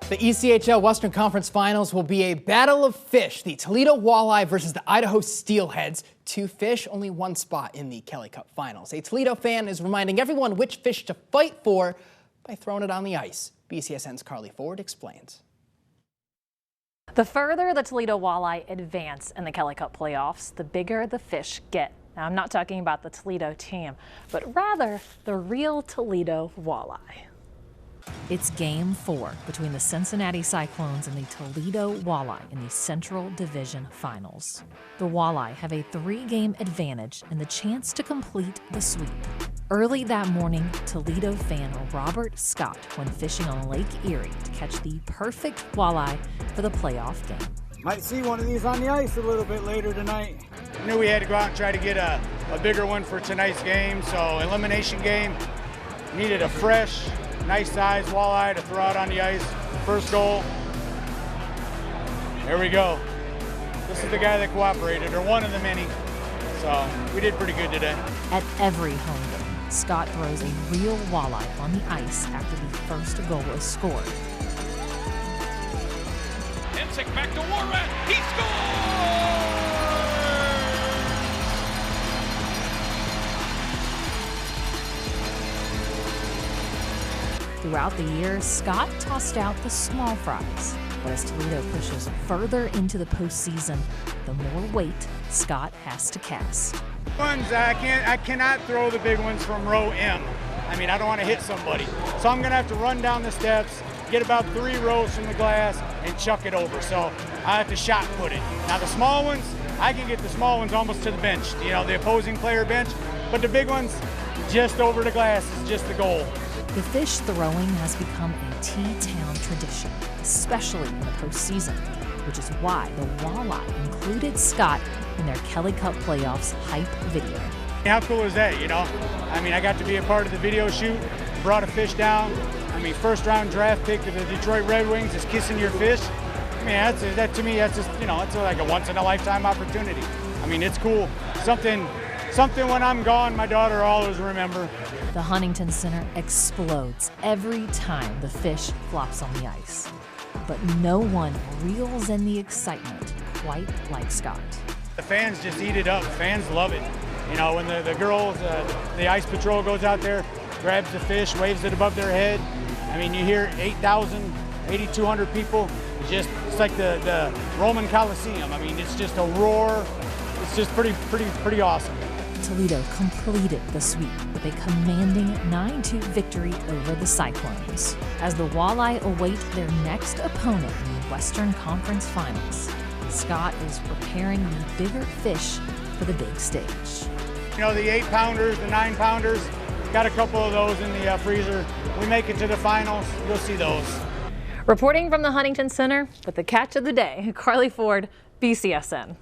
The ECHL Western Conference Finals will be a battle of fish. The Toledo Walleye versus the Idaho Steelheads. Two fish, only one spot in the Kelly Cup Finals. A Toledo fan is reminding everyone which fish to fight for by throwing it on the ice. BCSN's Carly Ford explains. The further the Toledo Walleye advance in the Kelly Cup playoffs, the bigger the fish get. Now, I'm not talking about the Toledo team, but rather the real Toledo Walleye. It's Game 4 between the Cincinnati Cyclones and the Toledo Walleye in the Central Division Finals. The Walleye have a 3-game advantage and the chance to complete the sweep. Early that morning, Toledo fan Robert Scott went fishing on Lake Erie to catch the perfect walleye for the playoff game. Might see one of these on the ice a little bit later tonight. We knew we had to go out and try to get a bigger one for tonight's game, so elimination game, needed a fresh, nice size walleye to throw out on the ice. First goal. There we go. This is the guy that cooperated, or one of the many. So we did pretty good today. At every home game, Scott throws a real walleye on the ice after the first goal is scored. Hensick back to Warren. He scores! Throughout the year, Scott tossed out the small fries. But as Toledo pushes further into the postseason, the more weight Scott has to cast. I cannot throw the big ones from row M. I mean, I don't want to hit somebody. So I'm going to have to run down the steps, get about 3 rows from the glass, and chuck it over. So I have to shot put it. Now the small ones, I can get the small ones almost to the bench, you know, the opposing player bench. But the big ones, just over the glass is just the goal. The fish throwing has become a T-Town tradition, especially in the postseason, which is why the Walleye included Scott in their Kelly Cup Playoffs hype video. How cool is that, you know? I mean, I got to be a part of the video shoot, brought a fish down. I mean, first round draft pick of the Detroit Red Wings is kissing your fish. I mean, that to me, that's just, you know, it's like a once in a lifetime opportunity. I mean, it's cool. Something when I'm gone, my daughter will always remember. The Huntington Center explodes every time the fish flops on the ice. But no one reels in the excitement quite like Scott. The fans just eat it up. Fans love it. You know, when the girls, the ice patrol goes out there, grabs the fish, waves it above their head. I mean, you hear 8,000, 8,200 people. It's like the Roman Coliseum. I mean, it's just a roar. It's just pretty awesome. Toledo completed the sweep with a commanding 9-2 victory over the Cyclones as the Walleye await their next opponent in the Western Conference Finals. Scott is preparing the bigger fish for the big stage. You know, the 8-pounders, the 9-pounders, got a couple of those in the freezer. We make it to the finals, you'll see those. Reporting from the Huntington Center with the catch of the day, Carly Ford, BCSN.